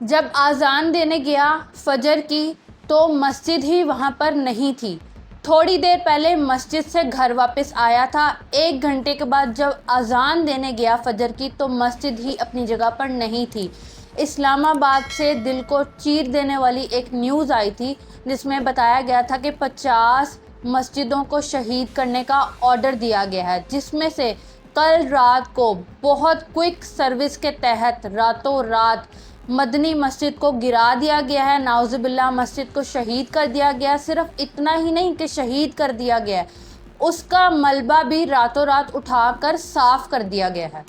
जब आज़ान देने गया फजर की तो मस्जिद ही वहाँ पर नहीं थी। थोड़ी देर पहले मस्जिद से घर वापस आया था। 1 घंटे के बाद जब अजान देने गया फजर की तो मस्जिद ही अपनी जगह पर नहीं थी। इस्लामाबाद से दिल को चीर देने वाली एक न्यूज़ आई थी जिसमें बताया गया था कि 50 मस्जिदों को शहीद करने का ऑर्डर दिया गया है, जिसमें से कल रात को बहुत क्विक सर्विस के तहत रातों रात मदनी मस्जिद को गिरा दिया गया है। नाउज़ुबिल्लाह मस्जिद को शहीद कर दिया गया। सिर्फ इतना ही नहीं कि शहीद कर दिया गया है, उसका मलबा भी रातों रात उठाकर साफ कर दिया गया है।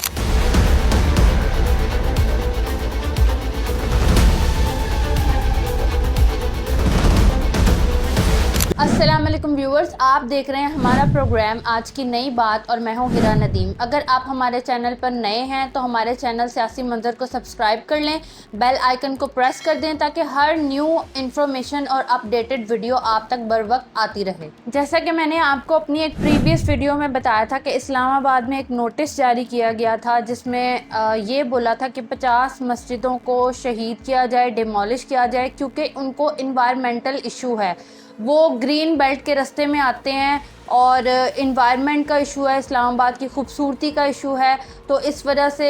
अस्सलाम वालेकुम व्यूअर्स, आप देख रहे हैं हमारा प्रोग्राम आज की नई बात और मैं हूं हिरा नदीम। अगर आप हमारे चैनल पर नए हैं तो हमारे चैनल सियासी मंजर को सब्सक्राइब कर लें, बेल आइकन को प्रेस कर दें ताकि हर न्यू इन्फॉर्मेशन और अपडेटेड वीडियो आप तक बर वक्त आती रहे। जैसा कि मैंने आपको अपनी एक प्रीवियस वीडियो में बताया था कि इस्लामाबाद में एक नोटिस जारी किया गया था जिसमें ये बोला था कि 50 मस्जिदों को शहीद किया जाए, डिमोलिश किया जाए, क्योंकि उनको इन्वायरमेंटल इशू है। वो ग्रीन बेल्ट के रास्ते में आते हैं और इन्वायरमेंट का इशू है, इस्लामाबाद की खूबसूरती का इशू है, तो इस वजह से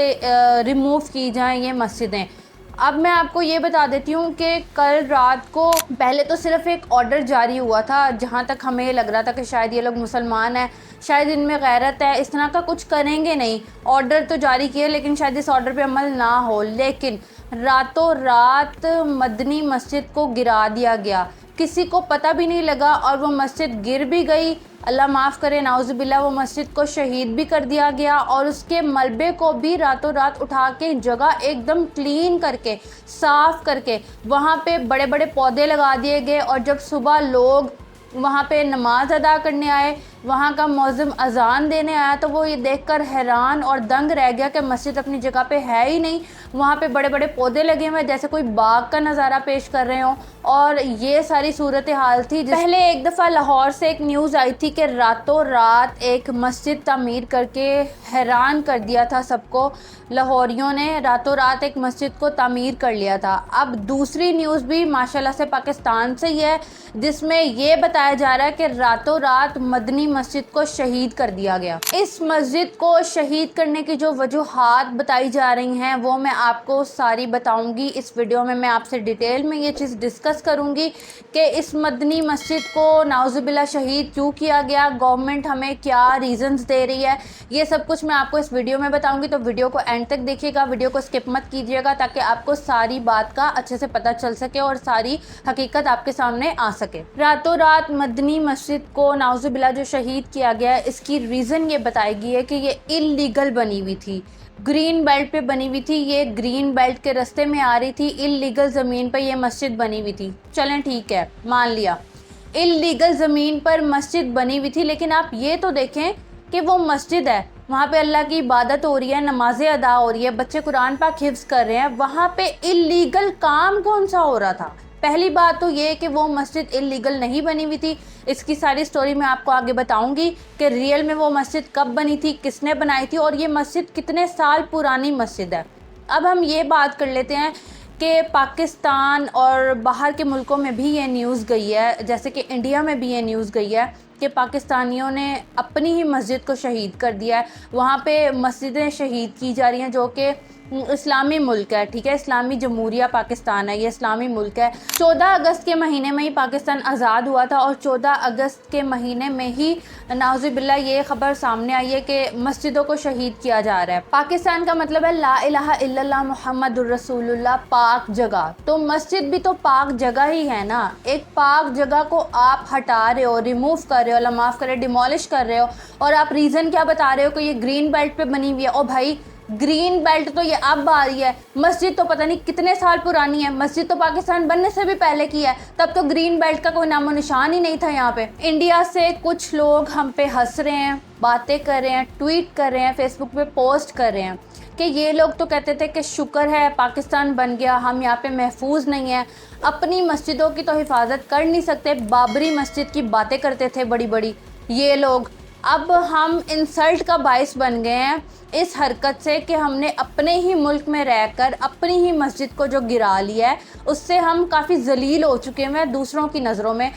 रिमूव की जाएं ये मस्जिदें। अब मैं आपको ये बता देती हूँ कि कल रात को पहले तो सिर्फ एक ऑर्डर जारी हुआ था, जहाँ तक हमें लग रहा था कि शायद ये लोग मुसलमान हैं, शायद इनमें गैरत है, इस तरह का कुछ करेंगे नहीं। ऑर्डर तो जारी किए लेकिन शायद इस ऑर्डर पे अमल ना हो, लेकिन रातों रात मदनी मस्जिद को गिरा दिया गया। किसी को पता भी नहीं लगा और वो मस्जिद गिर भी गई। अल्लाह माफ़ करे, नाउज़ुबिल्लाह, वो मस्जिद को शहीद भी कर दिया गया और उसके मलबे को भी रातों रात उठा के जगह एकदम क्लीन करके साफ़ करके वहाँ पे बड़े बड़े पौधे लगा दिए गए। और जब सुबह लोग वहाँ पे नमाज अदा करने आए, वहाँ का मौज़िम अजान देने आया, तो वो ये देखकर हैरान और दंग रह गया कि मस्जिद अपनी जगह पे है ही नहीं। वहाँ पे बड़े बड़े पौधे लगे हुए हैं जैसे कोई बाग का नज़ारा पेश कर रहे हों, और ये सारी सूरत हाल थी। पहले एक दफ़ा लाहौर से एक न्यूज़ आई थी कि रातों रात एक मस्जिद तामीर करके हैरान कर दिया था सबको। लाहौरियों ने रातों रात एक मस्जिद को तामीर कर लिया था। अब दूसरी न्यूज़ भी माशाल्लाह से पाकिस्तान से ही है, जिसमें ये बताया जा रहा है कि रातों रात मदनी मस्जिद को शहीद कर दिया गया। इस मस्जिद को शहीद करने की जो वजूहात बताई जा रही हैं वो मैं आपको सारी बताऊंगी इस वीडियो में। मैं आपसे डिटेल में ये चीज़ डिस्कस करूंगी कि इस मदनी मस्जिद को नाउज़ुबिल्लाह शहीद क्यों किया गया, गवर्नमेंट हमें क्या रीज़न्स दे रही है, ये सब कुछ मैं आपको इस वीडियो में बताऊंगी। तो वीडियो को एंड तक देखिएगा, वीडियो को स्किप मत कीजिएगा ताकि आपको सारी बात का अच्छे से पता चल सके और सारी हकीकत आपके सामने आ सके। रातों रात मदनी मस्जिद को नाउज़ुबिल्लाह जो शहीद किया गया, इसकी रीज़न ये बताई गई है कि ये इल्लीगल बनी हुई थी, ग्रीन बेल्ट पे बनी हुई थी, ये ग्रीन बेल्ट के रास्ते में आ रही थी, इल्लीगल ज़मीन पर ये मस्जिद बनी हुई थी। चलें ठीक है, मान लिया इल्लीगल ज़मीन पर मस्जिद बनी हुई थी, लेकिन आप ये तो देखें कि वो मस्जिद है, वहाँ पे अल्लाह की इबादत हो रही है, नमाज़ें अदा हो रही है, बच्चे कुरान पाक हिफ्ज़ कर रहे हैं, वहाँ पे इल्लीगल काम कौन सा हो रहा था? पहली बात तो ये कि वो मस्जिद इल्लीगल नहीं बनी हुई थी। इसकी सारी स्टोरी मैं आपको आगे बताऊंगी कि रियल में वो मस्जिद कब बनी थी, किसने बनाई थी और ये मस्जिद कितने साल पुरानी मस्जिद है। अब हम ये बात कर लेते हैं कि पाकिस्तान और बाहर के मुल्कों में भी ये न्यूज़ गई है, जैसे कि इंडिया में भी ये न्यूज़ गई है कि पाकिस्तानियों ने अपनी ही मस्जिद को शहीद कर दिया है। वहाँ पे मस्जिदें शहीद की जा रही हैं जो कि इस्लामी मुल्क है, ठीक है, इस्लामी जमहूरिया पाकिस्तान है, ये इस्लामी मुल्क है। 14 अगस्त के महीने में ही पाकिस्तान आज़ाद हुआ था और 14 अगस्त के महीने में ही नाउज़ुबिल्लाह ये ख़बर सामने आई है कि मस्जिदों को शहीद किया जा रहा है। पाकिस्तान का मतलब है ला इलाहा इल्लल्लाह मुहम्मदुर रसूलुल्लाह, पाक जगह। तो मस्जिद भी तो पाक जगह ही है ना। एक पाक जगह को आप हटा रहे हो, रिमूव कर रहे हो, अल्लाह माफ़ करे, डिमोलिश कर रहे हो, और आप रीज़न क्या बता रहे हो कि ये ग्रीन बेल्ट पे बनी हुई है। ओ भाई, ग्रीन बेल्ट तो ये अब आ रही है, मस्जिद तो पता नहीं कितने साल पुरानी है, मस्जिद तो पाकिस्तान बनने से भी पहले की है, तब तो ग्रीन बेल्ट का कोई नामो निशान ही नहीं था यहाँ पे। इंडिया से कुछ लोग हम पे हंस रहे हैं, बातें कर रहे हैं, ट्वीट कर रहे हैं, फेसबुक पे पोस्ट कर रहे हैं कि ये लोग तो कहते थे कि शुक्र है पाकिस्तान बन गया, हम यहाँ पे महफूज नहीं हैं, अपनी मस्जिदों की तो हिफाजत कर नहीं सकते, बाबरी मस्जिद की बातें करते थे बड़ी बड़ी ये लोग। अब हम इंसल्ट का बाइस बन गए हैं इस हरकत से कि हमने अपने ही मुल्क में रहकर अपनी ही मस्जिद को जो गिरा लिया है, उससे हम काफ़ी जलील हो चुके हैं दूसरों की नज़रों में।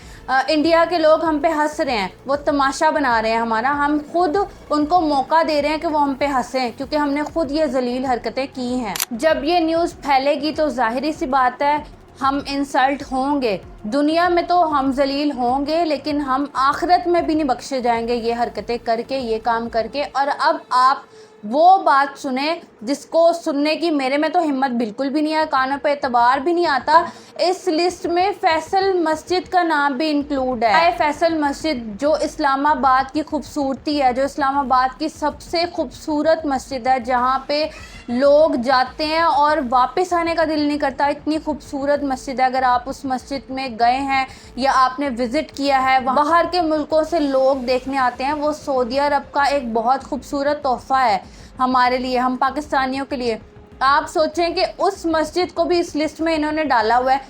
इंडिया के लोग हम पे हंस रहे हैं, वो तमाशा बना रहे हैं हमारा, हम खुद उनको मौका दे रहे हैं कि वो हम पे हंसें, क्योंकि हमने खुद ये जलील हरकतें की हैं। जब ये न्यूज़ फैलेगी तो ज़ाहिरी सी बात है हम इंसल्ट होंगे, दुनिया में तो हम जलील होंगे, लेकिन हम आखिरत में भी नहीं बख्शे जाएंगे ये हरकतें करके, ये काम करके। और अब आप वो बात सुने जिसको सुनने की मेरे में तो हिम्मत बिल्कुल भी नहीं है, कानों पे एतबार भी नहीं आता। इस लिस्ट में फैसल मस्जिद का नाम भी इंक्लूड है। फैसल मस्जिद जो इस्लामाबाद की खूबसूरती है, जो इस्लामाबाद की सबसे खूबसूरत मस्जिद है, जहाँ पे लोग जाते हैं और वापस आने का दिल नहीं करता, इतनी खूबसूरत मस्जिद है। अगर आप उस मस्जिद में गए हैं या आपने विज़िट किया है, बाहर के मुल्कों से लोग देखने आते हैं, वो सऊदी अरब का एक बहुत खूबसूरत तोहफ़ा है हमारे लिए, हम पाकिस्तानियों के लिए। आप सोचें कि उस मस्जिद को भी इस लिस्ट में इन्होंने डाला हुआ है।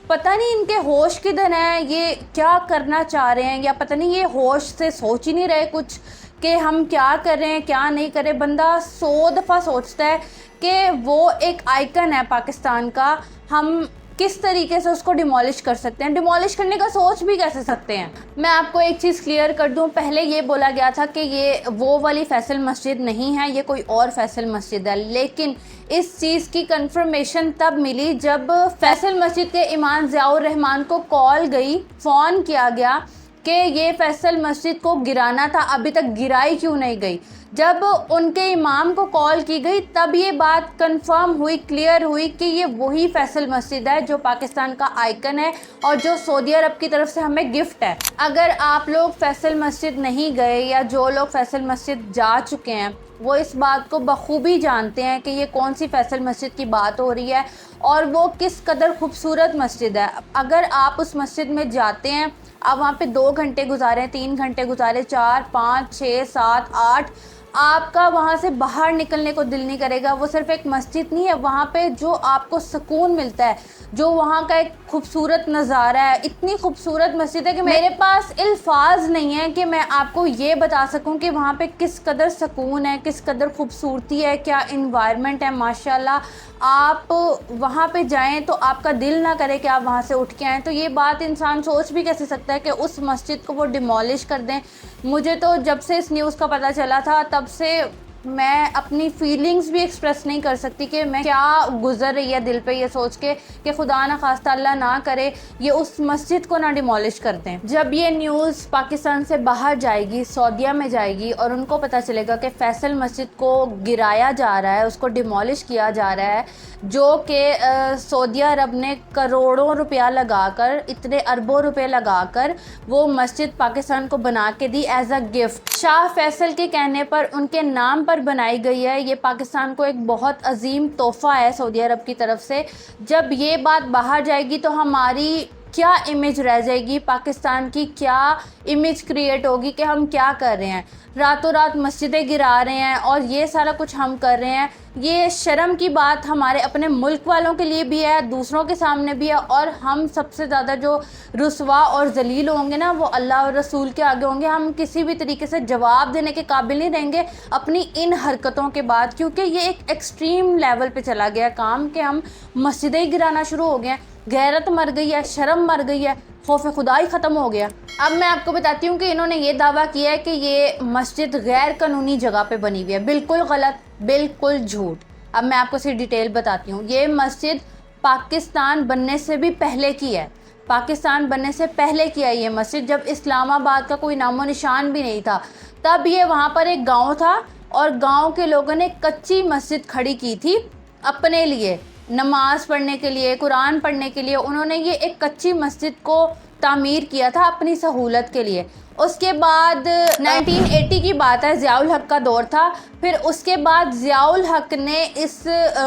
पता नहीं इनके होश किधर हैं, ये क्या करना चाह रहे हैं, या पता नहीं ये होश से सोच ही नहीं रहे कुछ कि हम क्या कर रहे हैं क्या नहीं कर रहे। बंदा 100 दफ़ा सोचता है कि वो एक आइकन है पाकिस्तान का, हम किस तरीके से उसको डिमोलिश कर सकते हैं, डिमोलिश करने का सोच भी कैसे सकते हैं। मैं आपको एक चीज़ क्लियर कर दूं, पहले ये बोला गया था कि ये वो वाली फैसल मस्जिद नहीं है, ये कोई और फैसल मस्जिद है, लेकिन इस चीज़ की कंफर्मेशन तब मिली जब फैसल मस्जिद के इमाम ज़ियाउर रहमान को कॉल गई, फ़ोन किया गया कि ये फैसल मस्जिद को गिराना था, अभी तक गिराई क्यों नहीं गई। जब उनके इमाम को कॉल की गई तब ये बात कंफर्म हुई, क्लियर हुई कि ये वही फैसल मस्जिद है जो पाकिस्तान का आइकन है और जो सऊदी अरब की तरफ से हमें गिफ्ट है। अगर आप लोग फैसल मस्जिद नहीं गए या जो लोग फैसल मस्जिद जा चुके हैं वो इस बात को बखूबी जानते हैं कि ये कौन सी फैसल मस्जिद की बात हो रही है और वो किस कदर खूबसूरत मस्जिद है। अगर आप उस मस्जिद में जाते हैं, आप वहाँ पे 2 घंटे गुजारें, 3 घंटे गुजारें, 4, 5, 6, 7, 8, आपका वहाँ से बाहर निकलने को दिल नहीं करेगा। वो सिर्फ एक मस्जिद नहीं है, वहाँ पे जो आपको सुकून मिलता है, जो वहाँ का एक खूबसूरत नज़ारा है, इतनी खूबसूरत मस्जिद है कि मेरे पास अल्फाज नहीं है कि मैं आपको ये बता सकूं कि वहाँ पे किस कदर सुकून है, किस कदर खूबसूरती है, क्या इन्वायरमेंट है। माशाल्लाह आप वहाँ पे जाएं तो आपका दिल ना करे कि आप वहाँ से उठ के आएँ। तो ये बात इंसान सोच भी कैसे सकता है कि उस मस्जिद को वो डिमोलिश कर दें। मुझे तो जब से इस न्यूज़ का पता चला था तब से मैं अपनी फीलिंग्स भी एक्सप्रेस नहीं कर सकती कि मैं क्या गुजर रही है दिल पे ये सोच के कि खुदा ना खास्ता अल्लाह ना करे ये उस मस्जिद को ना डिमोलिश कर दें। जब ये न्यूज़ पाकिस्तान से बाहर जाएगी, सऊदीया में जाएगी और उनको पता चलेगा कि फैसल मस्जिद को गिराया जा रहा है, उसको डिमोलिश किया जा रहा है, जो कि सऊदी अरब ने करोड़ों रुपया लगाकर, इतने अरबों रुपए लगाकर वो मस्जिद पाकिस्तान को बना के दी as a gift. Shah Faisal के कहने पर, उनके नाम पर बनाई गई है। ये पाकिस्तान को एक बहुत अजीम तोहफ़ा है सऊदी अरब की तरफ से। जब ये बात बाहर जाएगी तो हमारी क्या इमेज रह जाएगी, पाकिस्तान की क्या इमेज क्रिएट होगी कि हम क्या कर रहे हैं, रातों रात मस्जिदें गिरा रहे हैं और ये सारा कुछ हम कर रहे हैं। ये शर्म की बात हमारे अपने मुल्क वालों के लिए भी है, दूसरों के सामने भी है, और हम सबसे ज़्यादा जो रुसवा और जलील होंगे ना वो अल्लाह और रसूल के आगे होंगे। हम किसी भी तरीके से जवाब देने के काबिल नहीं रहेंगे अपनी इन हरकतों के बाद, क्योंकि ये एक एक्सट्रीम लेवल पे चला गया काम कि हम मस्जिदें गिराना शुरू हो गए हैं। गैरत मर गई है, शर्म मर गई है, खौफ खुदा ही ख़त्म हो गया। अब मैं आपको बताती हूँ कि इन्होंने ये दावा किया है कि ये मस्जिद गैर कानूनी जगह पे बनी हुई है। बिल्कुल गलत, बिल्कुल झूठ। अब मैं आपको इसकी डिटेल बताती हूँ। ये मस्जिद पाकिस्तान बनने से भी पहले की है, पाकिस्तान बनने से पहले की है ये मस्जिद। जब इस्लामाबाद का कोई नामो निशान भी नहीं था तब ये वहाँ पर एक गाँव था और गाँव के लोगों ने कच्ची मस्जिद खड़ी की थी अपने लिए, नमाज़ पढ़ने के लिए, कुरान पढ़ने के लिए। उन्होंने ये एक कच्ची मस्जिद को तामीर किया था अपनी सहूलत के लिए। उसके बाद 1980 की बात है, ज़ियाउल हक का दौर था। फिर उसके बाद ज़ियाउल हक ने इस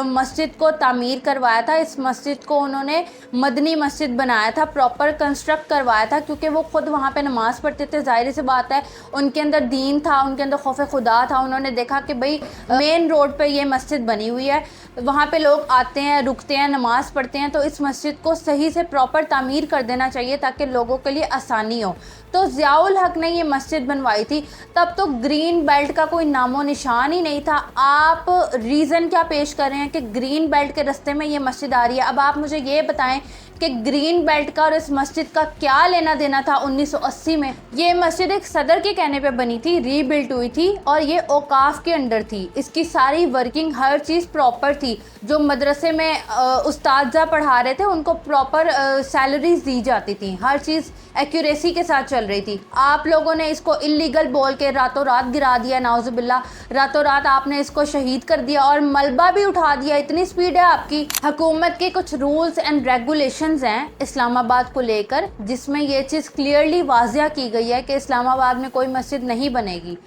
मस्जिद को तामीर करवाया था। इस मस्जिद को उन्होंने मदनी मस्जिद बनाया था, प्रॉपर कंस्ट्रक्ट करवाया था, क्योंकि वो ख़ुद वहाँ पे नमाज़ पढ़ते थे। ज़ाहिर सी बात है उनके अंदर दीन था, उनके अंदर खौफ खुदा था। उन्होंने देखा कि भाई मेन रोड पे ये मस्जिद बनी हुई है, वहाँ पे लोग आते हैं, रुकते हैं, नमाज़ पढ़ते हैं, तो इस मस्जिद को सही से प्रॉपर तामीर कर देना चाहिए ताकि लोगों के लिए आसानी हो। तो ज़ियाउल हक ने ये मस्जिद बनवाई थी, तब तो ग्रीन बेल्ट का कोई नामो निशान ही नहीं था। आप रीज़न क्या पेश कर रहे हैं कि ग्रीन बेल्ट के रास्ते में ये मस्जिद आ रही है। अब आप मुझे ये बताएं कि ग्रीन बेल्ट का और इस मस्जिद का क्या लेना देना था 1980 में। ये मस्जिद एक सदर के कहने पे बनी थी, रीबिल्ट हुई थी और ये औकाफ के अंडर थी। इसकी सारी वर्किंग, हर चीज़ प्रॉपर थी। जो मदरसे में उस्तादजा पढ़ा रहे थे उनको प्रॉपर सैलरीज दी जाती थी, हर चीज़ एक्यूरेसी के साथ चल रही थी। आप लोगों ने इसको इलीगल बोल के रातों रात गिरा दिया, नाउजुबिल्ला, रातों रात आपने इसको शहीद कर दिया और मलबा भी उठा दिया। इतनी स्पीड है आपकी। हुकूमत के कुछ रूल्स एंड रेगुलेशंस हैं इस्लामाबाद को लेकर, जिसमें यह चीज़ क्लियरली वाज़िया की गई है कि इस्लामाबाद में कोई मस्जिद नहीं बनेगी।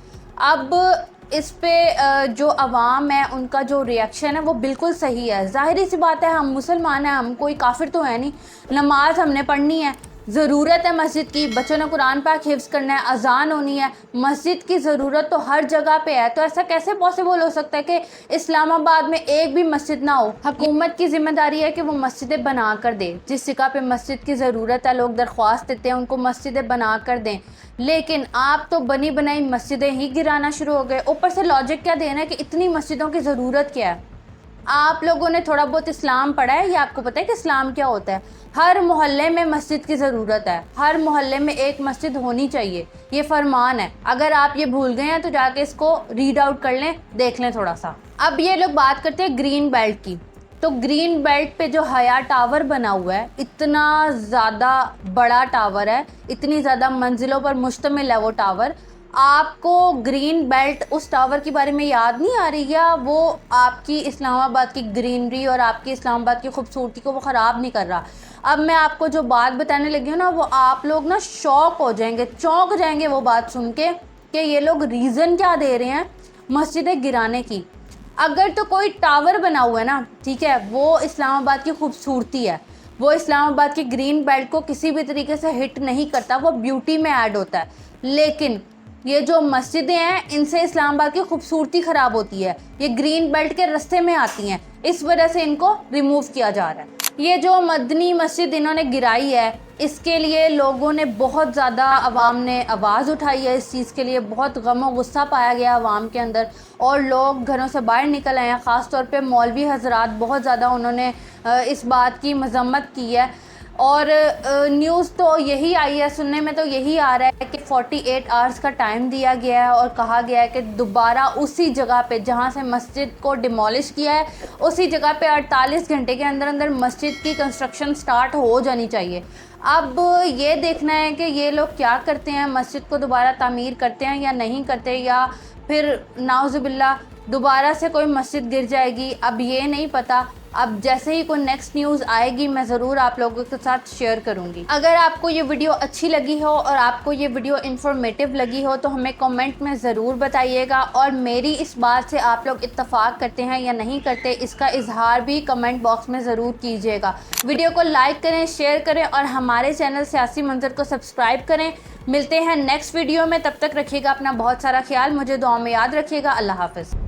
अब इस पे जो अवाम है उनका जो रिएक्शन है वो बिल्कुल सही है। ज़ाहिर सी बात है, हम मुसलमान हैं, हम कोई काफिर तो है नहीं। नमाज हमने पढ़नी है, ज़रूरत है मस्जिद की, बच्चों ने कुरान पाक हिफ्ज़ करना है, अजान होनी है, मस्जिद की ज़रूरत तो हर जगह पे है। तो ऐसा कैसे पॉसिबल हो सकता है कि इस्लामाबाद में एक भी मस्जिद ना हो। हुकूमत की ज़िम्मेदारी है कि वो मस्जिदें बना कर दे। जिस जगह पे मस्जिद की ज़रूरत है, लोग दरख्वास्त देते हैं, उनको मस्जिदें बना कर दें। लेकिन आप तो बनी बनाई मस्जिदें ही गिराना शुरू हो गए। ऊपर से लॉजिक क्या देना है कि इतनी मस्जिदों की ज़रूरत क्या है। आप लोगों ने थोड़ा बहुत इस्लाम पढ़ा है या आपको पता है कि इस्लाम क्या होता है। हर मोहल्ले में मस्जिद की ज़रूरत है, हर मोहल्ले में एक मस्जिद होनी चाहिए, ये फरमान है। अगर आप ये भूल गए हैं तो जाके इसको रीड आउट कर लें, देख लें थोड़ा सा। अब ये लोग बात करते हैं ग्रीन बेल्ट की। तो ग्रीन बेल्ट पे जो हया टावर बना हुआ है, इतना ज़्यादा बड़ा टावर है, इतनी ज़्यादा मंजिलों पर मुश्तमिल है वो टावर। आपको ग्रीन बेल्ट उस टावर के बारे में याद नहीं आ रही, या वो आपकी इस्लामाबाद की ग्रीनरी और आपकी इस्लामाबाद की खूबसूरती को वो ख़राब नहीं कर रहा। अब मैं आपको जो बात बताने लगी हूँ ना, वो आप लोग ना शॉक हो जाएंगे, चौंक जाएंगे वो बात सुन के कि ये लोग रीज़न क्या दे रहे हैं मस्जिदें गिराने की। अगर तो कोई टावर बना हुआ है ना, ठीक है, वो इस्लामाबाद की खूबसूरती है, वो इस्लामाबाद की ग्रीन बेल्ट को किसी भी तरीके से हिट नहीं करता, वो ब्यूटी में ऐड होता है। लेकिन ये जो मस्जिदें हैं, इनसे इस्लामाबाद की खूबसूरती ख़राब होती है, ये ग्रीन बेल्ट के रास्ते में आती हैं, इस वजह से इनको रिमूव किया जा रहा है। ये जो मदनी मस्जिद इन्होंने गिराई है, इसके लिए लोगों ने बहुत ज़्यादा, अवाम ने आवाज़ उठाई है, इस चीज़ के लिए बहुत गम और गुस्सा पाया गया अवाम के अंदर, और लोग घरों से बाहर निकल आए हैं। ख़ास तौर पे मौलवी हजरात बहुत ज़्यादा उन्होंने इस बात की मजम्मत की है। और न्यूज़ तो यही आई है, सुनने में तो यही आ रहा है कि 48 आवर्स का टाइम दिया गया है और कहा गया है कि दोबारा उसी जगह पे जहां से मस्जिद को डिमोलिश किया है, उसी जगह पे 48 घंटे के अंदर अंदर मस्जिद की कंस्ट्रक्शन स्टार्ट हो जानी चाहिए। अब ये देखना है कि ये लोग क्या करते हैं, मस्जिद को दोबारा तामीर करते हैं या नहीं करते, या फिर नाउजुबिल्ला दोबारा से कोई मस्जिद गिर जाएगी, अब ये नहीं पता। अब जैसे ही कोई नेक्स्ट न्यूज़ आएगी मैं ज़रूर आप लोगों के साथ शेयर करूंगी। अगर आपको ये वीडियो अच्छी लगी हो और आपको ये वीडियो इन्फॉर्मेटिव लगी हो तो हमें कमेंट में ज़रूर बताइएगा, और मेरी इस बात से आप लोग इत्तफाक करते हैं या नहीं करते, इसका इजहार भी कमेंट बॉक्स में ज़रूर कीजिएगा। वीडियो को लाइक करें, शेयर करें और हमारे चैनल सियासी मंजर को सब्सक्राइब करें। मिलते हैं नेक्स्ट वीडियो में, तब तक रखिएगा अपना बहुत सारा ख्याल, मुझे दुआ में याद रखिएगा। अल्लाह हाफ़िज़।